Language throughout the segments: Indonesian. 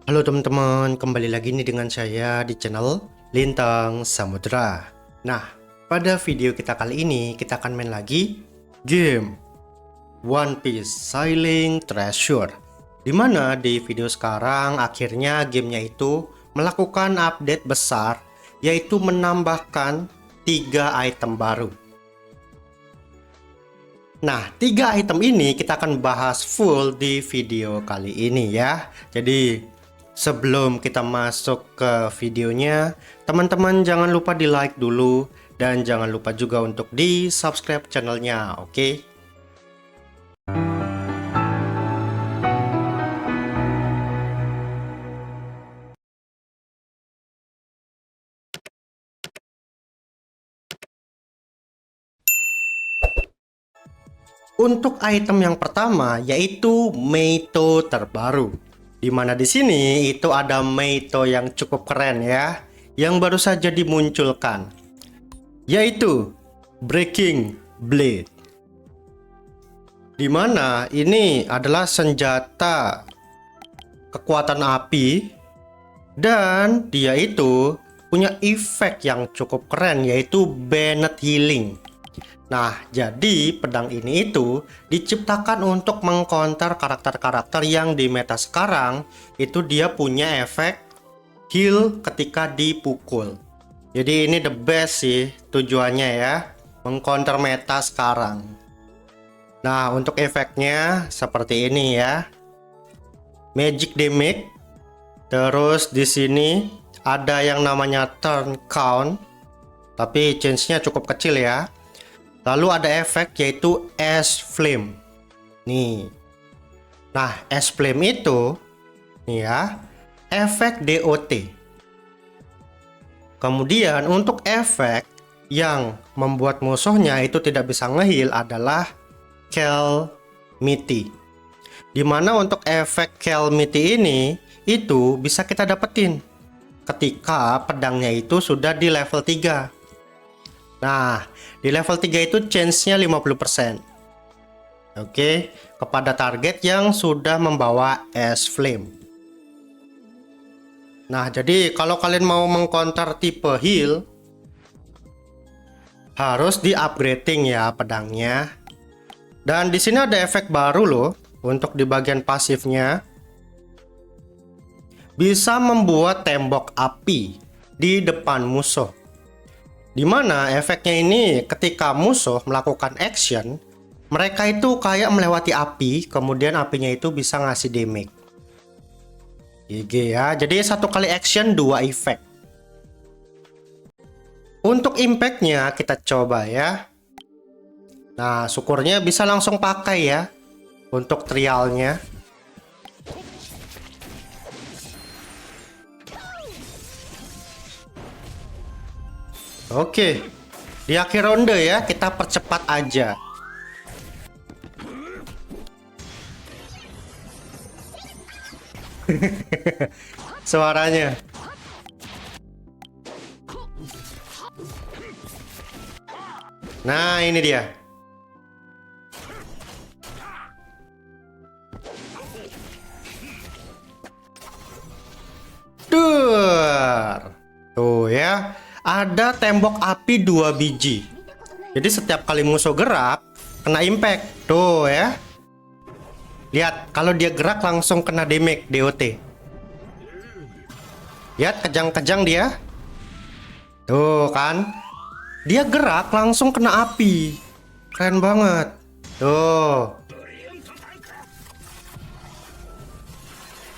Halo teman-teman, kembali lagi nih dengan saya di channel Lintang Samudra. Nah, pada video kita kali ini kita akan main lagi game One Piece Sailing Treasure. Dimana di video sekarang akhirnya gamenya itu melakukan update besar, yaitu menambahkan 3 item baru. Nah, 3 item ini kita akan bahas full di video kali ini ya. Jadi sebelum kita masuk ke videonya, teman-teman jangan lupa di like dulu dan jangan lupa juga untuk di subscribe channelnya, oke? Untuk item yang pertama yaitu Meito terbaru. Dimana di sini itu ada Meito yang cukup keren ya, yang baru saja dimunculkan, yaitu Breaking Blade. Dimana ini adalah senjata kekuatan api dan dia itu punya efek yang cukup keren, yaitu Bennett Healing. Nah, jadi pedang ini itu diciptakan untuk mengcounter karakter-karakter yang di meta sekarang itu dia punya efek heal ketika dipukul. Jadi ini the best sih tujuannya ya, mengcounter meta sekarang. Nah, untuk efeknya seperti ini ya. Magic damage. Terus di sini ada yang namanya turn count, tapi change-nya cukup kecil ya. Lalu ada efek yaitu Ice Flame. Nih. Nah, Ice Flame itu nih ya, efek DOT. Kemudian untuk efek yang membuat musuhnya itu tidak bisa ngeheal adalah Calamity. Dimana untuk efek Calamity ini itu bisa kita dapetin ketika pedangnya itu sudah di level 3. Nah, di level 3 itu chance-nya 50%. Oke, kepada target yang sudah membawa Ice Flame. Nah, jadi kalau kalian mau mengcounter tipe heal, harus di-upgrading ya pedangnya. Dan di sini ada efek baru loh untuk di bagian pasifnya. Bisa membuat tembok api di depan musuh. Dimana efeknya ini ketika musuh melakukan action, mereka itu kayak melewati api, kemudian apinya itu bisa ngasih damage. GG ya, jadi satu kali action 2 efek. Untuk impactnya kita coba ya. Nah, syukurnya bisa langsung pakai ya untuk trialnya. Oke, di akhir ronde ya, kita percepat aja. Suaranya. Nah, ini dia. Tuh ya. Ada tembok api 2 biji. Jadi setiap kali musuh gerak kena impact. Tuh ya. Lihat, kalau dia gerak langsung kena damage DOT. Lihat, kejang-kejang dia. Tuh kan. Dia gerak langsung kena api. Keren banget. Tuh.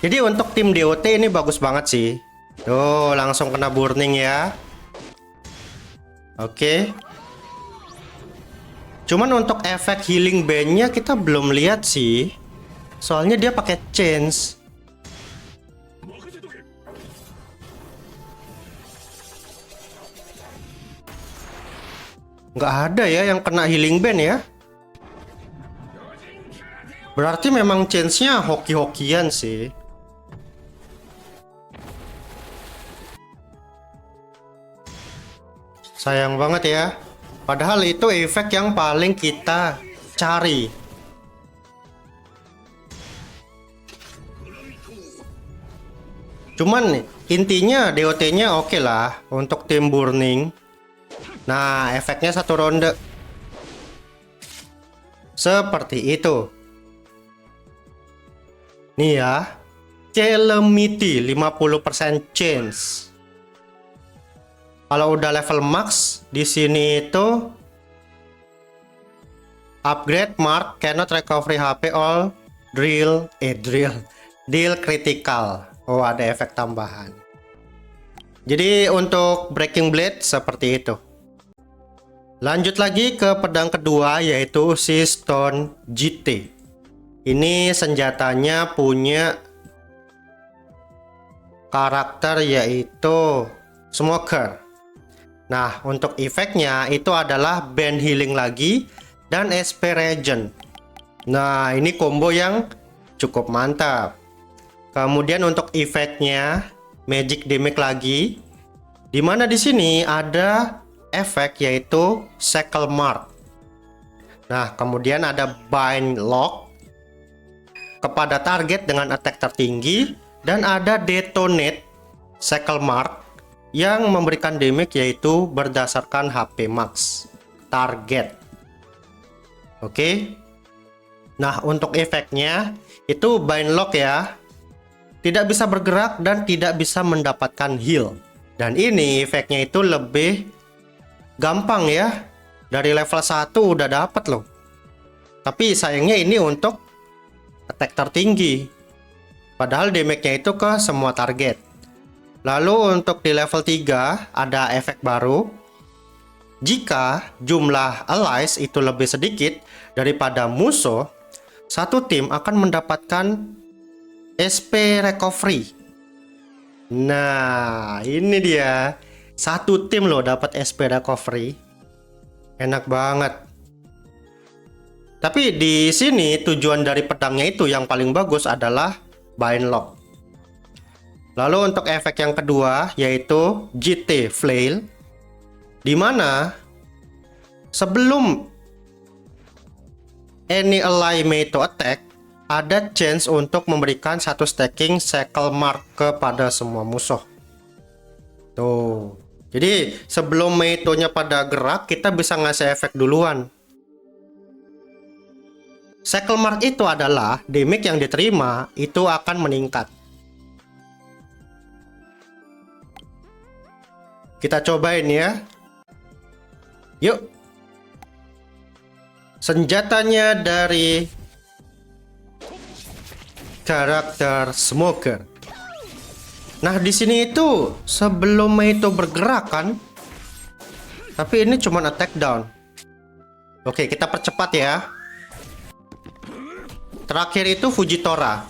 Jadi untuk tim DOT ini bagus banget sih. Tuh, langsung kena burning ya. Oke. Cuman untuk efek healing bandnya kita belum lihat sih. Soalnya dia pakai change. Nggak ada ya yang kena healing band ya. Berarti memang change-nya hoki-hokian sih. Sayang banget ya. Padahal itu efek yang paling kita cari. Cuman intinya DOT-nya oke lah untuk tim Burning. Nah, efeknya satu ronde. Seperti itu. Nih ya. Calamity 50% chance. Kalau udah level max di sini itu upgrade mark cannot recovery HP all deal critical. Oh, ada efek tambahan. Jadi untuk Breaking Blade seperti itu. Lanjut lagi ke pedang kedua yaitu si Stone GT. Ini senjatanya punya karakter yaitu Smoker. Nah, untuk efeknya itu adalah band healing lagi dan SP regen. Nah, ini combo yang cukup mantap. Kemudian untuk efeknya magic damage lagi, dimana di sini ada efek yaitu Shackle Mark. Nah, kemudian ada Bind Lock kepada target dengan attack tertinggi. Dan ada Detonate Shackle Mark yang memberikan damage yaitu berdasarkan HP max target. Oke. Nah, untuk efeknya itu Bind Lock ya. Tidak bisa bergerak dan tidak bisa mendapatkan heal. Dan ini efeknya itu lebih gampang ya. Dari level 1 udah dapat loh. Tapi sayangnya ini untuk attack tertinggi. Padahal damage-nya itu ke semua target. Lalu untuk di level 3 ada efek baru. Jika jumlah allies itu lebih sedikit daripada musuh, satu tim akan mendapatkan SP recovery. Nah, ini dia. Satu tim loh dapat SP recovery. Enak banget. Tapi di sini tujuan dari pedangnya itu yang paling bagus adalah Bind Lock. Lalu untuk efek yang kedua yaitu GT Flail, dimana sebelum any ally made to attack ada chance untuk memberikan satu stacking Shackle Mark kepada semua musuh. Tuh. Jadi sebelum Meito-nya pada gerak kita bisa ngasih efek duluan. Shackle Mark itu adalah damage yang diterima itu akan meningkat. Kita cobain ya. Yuk. Senjatanya dari karakter Smoker. Nah, di sini itu sebelum Meito bergerak kan. Tapi ini cuma attack down. Oke, kita percepat ya. Terakhir itu Fujitora.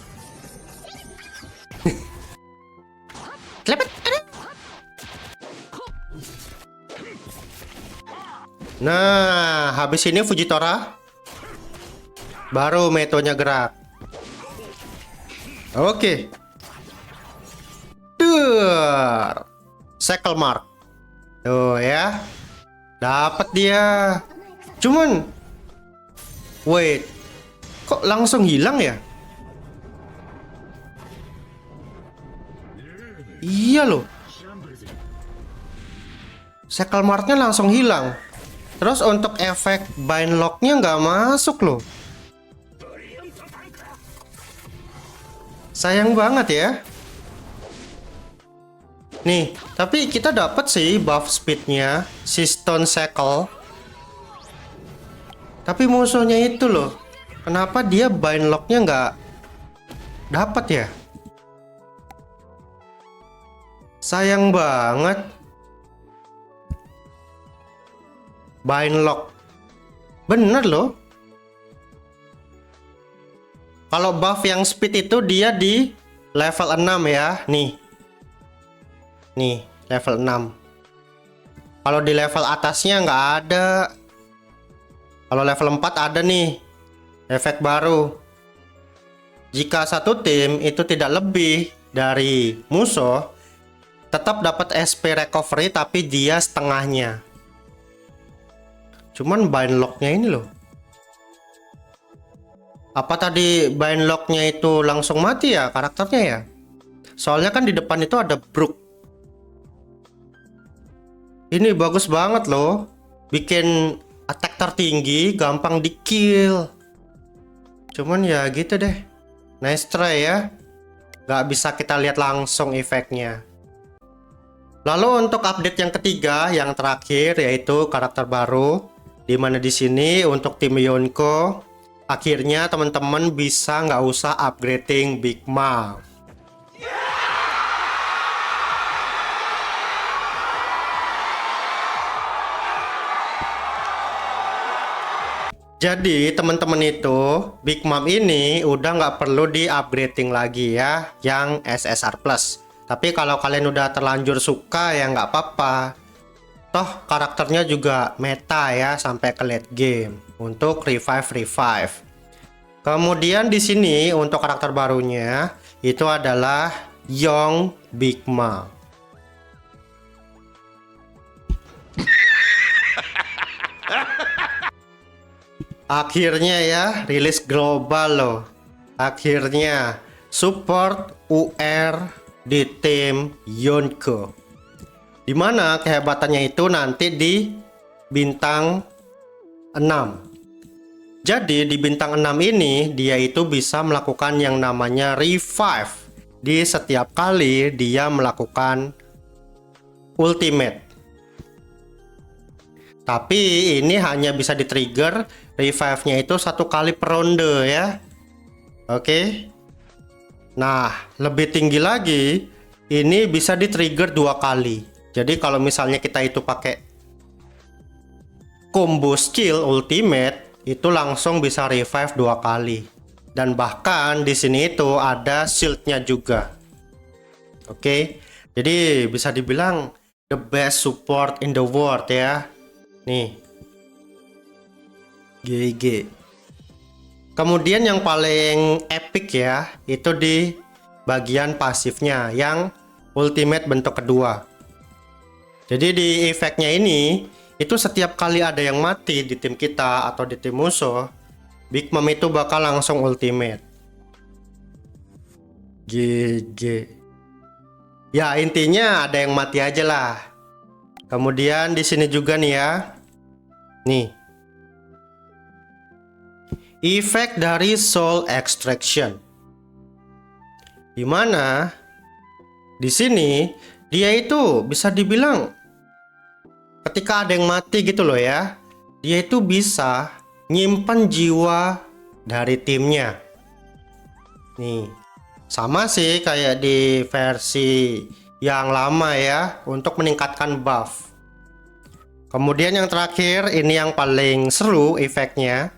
Nah, habis ini Fujitora, baru Meito-nya gerak. Oke. Shackle Mark. Tuh ya. Dapat dia. Cuman wait. Kok langsung hilang ya? Iya loh. Shackle Mark-nya langsung hilang. Terus untuk efek Bind Lock-nya nggak masuk loh. Sayang banget ya. Nih, tapi kita dapat sih buff speed-nya, si Stone Shackle. Tapi musuhnya itu loh. Kenapa dia Bind Lock-nya nggak dapat ya? Sayang banget. Bind Lock. Bener loh. Kalau buff yang speed itu dia di level 6 ya. Nih. Nih, level 6. Kalau di level atasnya nggak ada. Kalau level 4 ada nih. Efek baru. Jika satu tim itu tidak lebih dari musuh, tetap dapat SP recovery tapi dia setengahnya. Cuman Bind Lock-nya ini loh. Apa tadi Bind Lock-nya itu langsung mati ya karakternya ya? Soalnya kan di depan itu ada Brook. Ini bagus banget loh. Bikin attack tertinggi, gampang di kill. Cuman ya gitu deh. Nice try ya. Gak bisa kita lihat langsung efeknya. Lalu untuk update yang ketiga, yang terakhir, yaitu karakter baru. Dimana di sini untuk tim Yonko, akhirnya teman-teman bisa nggak usah upgrading Big Mom. Jadi teman-teman itu Big Mom ini udah nggak perlu di upgrading lagi ya, yang SSR Plus. Tapi kalau kalian udah terlanjur suka ya nggak apa-apa. Toh karakternya juga meta ya sampai ke late game untuk revive. Kemudian di sini untuk karakter barunya itu adalah Young Big Mom. Akhirnya ya rilis global loh. Akhirnya support UR di tim Yonko. Dimana kehebatannya itu nanti di bintang 6. Jadi di bintang 6 ini dia itu bisa melakukan yang namanya revive di setiap kali dia melakukan ultimate. Tapi ini hanya bisa di-trigger revive-nya itu 1 kali per ronde ya. Oke. Nah, lebih tinggi lagi, ini bisa di-trigger 2 kali. Jadi kalau misalnya kita itu pakai combo skill ultimate, itu langsung bisa revive 2 kali. Dan bahkan di sini itu ada shield-nya juga. Oke. Jadi bisa dibilang the best support in the world ya. Nih, GG. Kemudian yang paling epic ya, itu di bagian pasifnya yang ultimate bentuk kedua. Jadi di efeknya ini, itu setiap kali ada yang mati di tim kita atau di tim musuh, Big Mom itu bakal langsung ultimate. GG. Ya intinya ada yang mati aja lah. Kemudian di sini juga nih ya. Nih. Efek dari Soul Extraction. Dimana di sini dia itu bisa dibilang ketika ada yang mati gitu loh ya. Dia itu bisa nyimpan jiwa dari timnya. Nih. Sama sih kayak di versi yang lama ya, untuk meningkatkan buff. Kemudian yang terakhir, ini yang paling seru efeknya.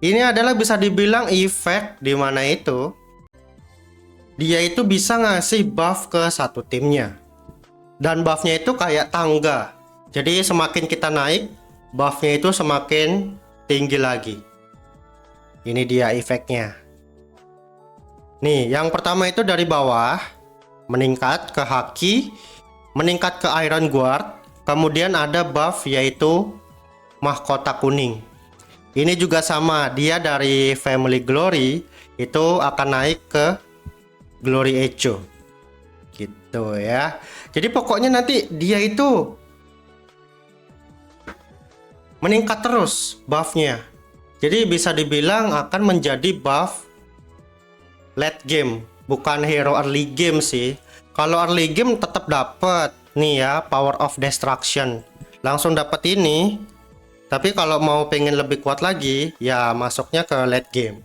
Ini adalah bisa dibilang efek di mana itu dia itu bisa ngasih buff ke satu timnya. Dan buffnya itu kayak tangga. Jadi semakin kita naik, buffnya itu semakin tinggi lagi. Ini dia efeknya. Nih, yang pertama itu dari bawah, meningkat ke Haki, meningkat ke Iron Guard, kemudian ada buff yaitu mahkota kuning. Ini juga sama, dia dari Family Glory, itu akan naik ke Glory Echo. Gitu ya. Jadi pokoknya nanti dia itu meningkat terus buffnya. Jadi bisa dibilang akan menjadi buff late game, bukan hero early game sih. Kalau early game tetap dapat nih ya, Power of Destruction. Langsung dapat ini. Tapi kalau mau pengen lebih kuat lagi, ya masuknya ke late game.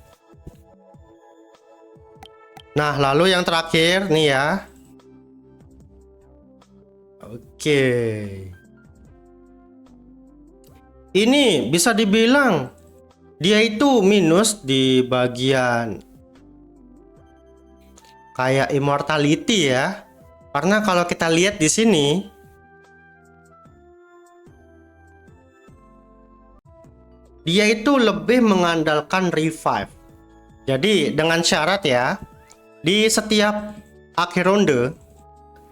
Nah, lalu yang terakhir nih ya. Oke. Ini bisa dibilang dia itu minus di bagian kayak immortality ya. Karena kalau kita lihat di sini dia itu lebih mengandalkan revive. Jadi dengan syarat ya, di setiap akhir ronde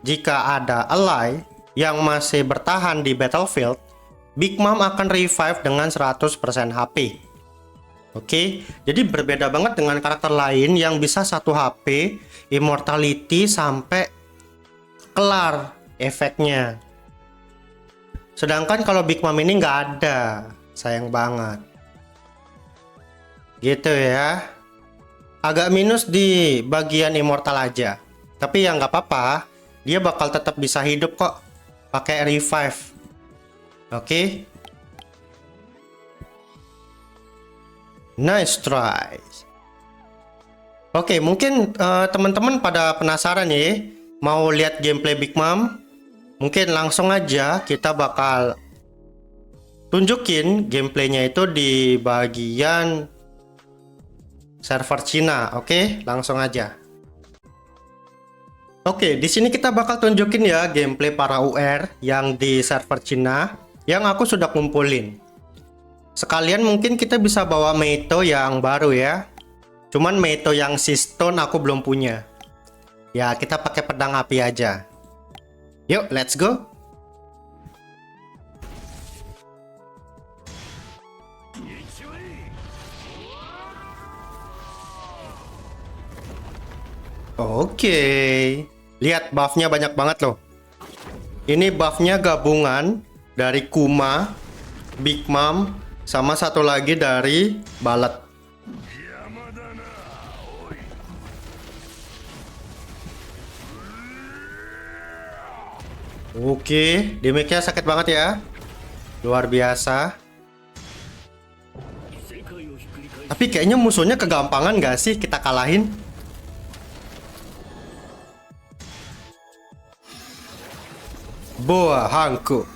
jika ada ally yang masih bertahan di battlefield, Big Mom akan revive dengan 100% HP. Oke, jadi berbeda banget dengan karakter lain yang bisa 1 HP, immortality sampai kelar efeknya. Sedangkan kalau Big Mom ini nggak ada, sayang banget. Gitu ya. Agak minus di bagian immortal aja. Tapi ya nggak apa-apa, dia bakal tetap bisa hidup kok pakai revive. Oke. Nice try. Oke, mungkin teman-teman pada penasaran ya, mau lihat gameplay Big Mom? Mungkin langsung aja kita bakal tunjukin gameplaynya itu di bagian server Cina. Oke, langsung aja. Oke, di sini kita bakal tunjukin ya gameplay para UR yang di server Cina yang aku sudah kumpulin. Sekalian mungkin kita bisa bawa Meito yang baru ya. Cuman Meito yang Sistone aku belum punya. Ya, kita pakai pedang api aja. Yuk, let's go. Oke. Lihat buffnya banyak banget loh. Ini buffnya gabungan dari Kuma, Big Mom, sama satu lagi dari Balet. Oke, damage-nya sakit banget ya. Luar biasa. Tapi kayaknya musuhnya kegampangan gak sih kita kalahin? Boa Hanko.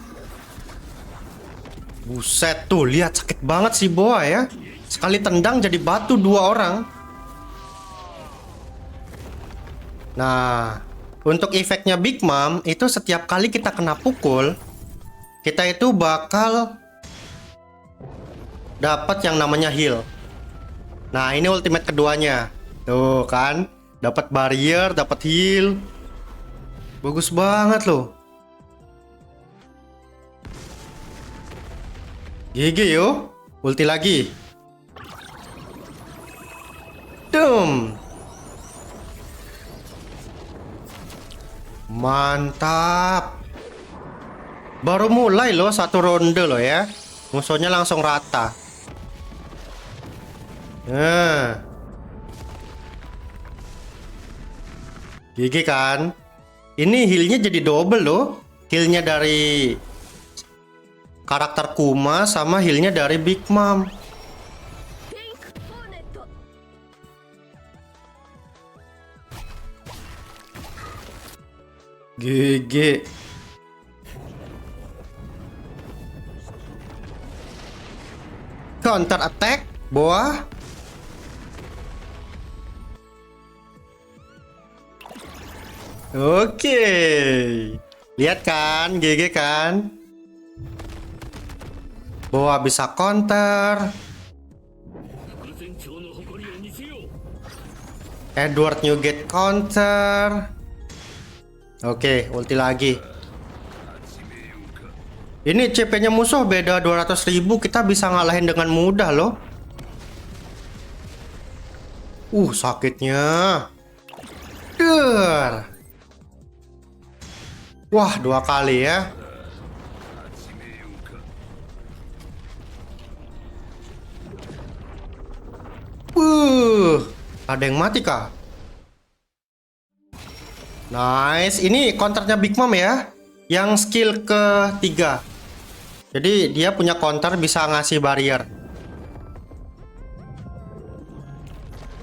Buset tuh, lihat sakit banget sih Boa ya. Sekali tendang jadi batu 2 orang. Nah, untuk efeknya Big Mom itu setiap kali kita kena pukul, kita itu bakal dapat yang namanya heal. Nah, ini ultimate keduanya. Tuh kan, dapat barrier, dapat heal. Bagus banget loh. GG yo, ulti lagi. Dum. Mantap. Baru mulai loh 1 ronde loh ya. Musuhnya langsung rata. Nah. GG kan. Ini healnya jadi double loh. Healnya dari karakter Kuma sama healnya dari Big Mom. GG. Counter attack, Boa. Oke. Lihat kan, GG kan? Boa bisa counter. Edward Newgate counter. Oke, ulti lagi. Ini CP-nya musuh beda 200.000, kita bisa ngalahin dengan mudah loh. Sakitnya. Der. Wah, 2 kali ya. Ada yang mati kah? Nice, ini counternya Big Mom ya, yang skill ketiga. Jadi dia punya counter bisa ngasih barrier.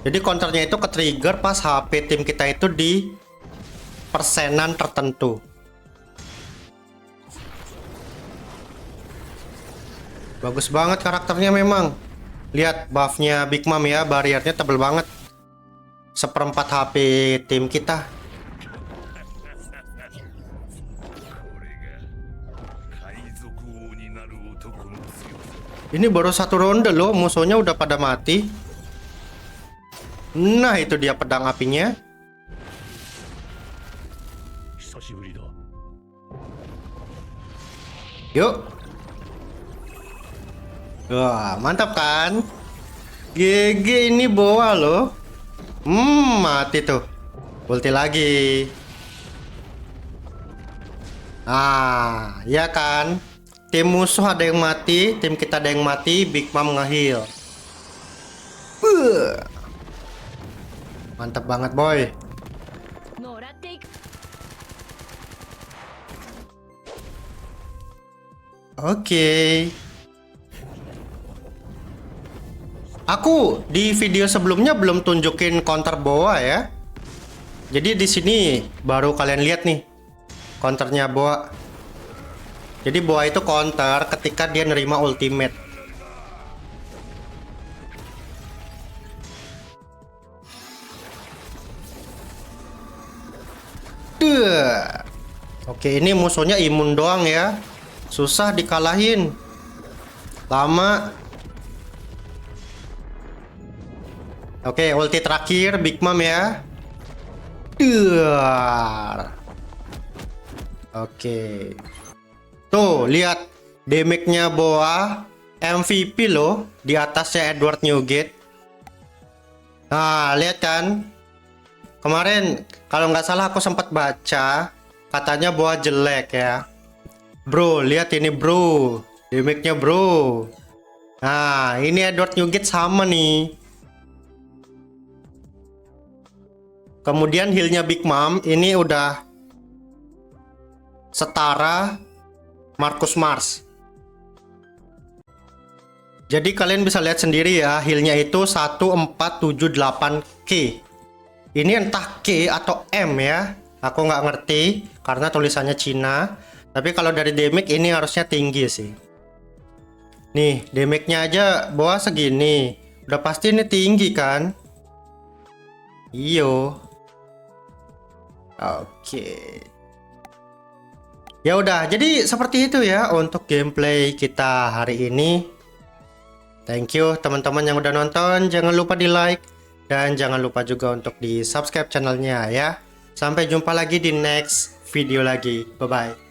Jadi counternya itu ke-trigger pas HP tim kita itu di persenan tertentu. Bagus banget karakternya memang. Lihat buffnya Big Mom ya, barriernya tebel banget. 1/4 HP tim kita. Ini baru 1 ronde loh, musuhnya udah pada mati. Nah, itu dia pedang apinya. Yuk. Wah, mantap kan? GG ini Boa loh. Mati tuh. Ulti lagi. Ya kan. Tim musuh ada yang mati, tim kita ada yang mati, Big Mom nge-heal. Mantap banget boy. Oke. Aku di video sebelumnya belum tunjukin counter Boa ya. Jadi di sini baru kalian lihat nih counternya Boa. Jadi Boa itu counter ketika dia nerima ultimate. Oke, ini musuhnya imun doang ya. Susah dikalahin. Lama. Oke, ulti terakhir Big Mom ya. Oke. Tuh, lihat damage-nya Boa MVP loh, di atasnya Edward Newgate. Nah, lihat kan? Kemarin kalau nggak salah aku sempat baca katanya Boa jelek ya. Bro, lihat ini bro. Damage-nya bro. Nah, ini Edward Newgate sama nih. Kemudian heal-nya Big Mom ini udah setara Marcus Mars. Jadi kalian bisa lihat sendiri ya, heal-nya itu 1478k. Ini entah K atau M ya. Aku nggak ngerti karena tulisannya Cina. Tapi kalau dari damage ini harusnya tinggi sih. Nih, damage-nya aja Boa segini. Udah pasti ini tinggi kan? Iyo. Oke. Ya udah, jadi seperti itu ya untuk gameplay kita hari ini. Thank you teman-teman yang udah nonton. Jangan lupa di like dan jangan lupa juga untuk di subscribe channelnya ya. Sampai jumpa lagi di next video lagi. Bye bye.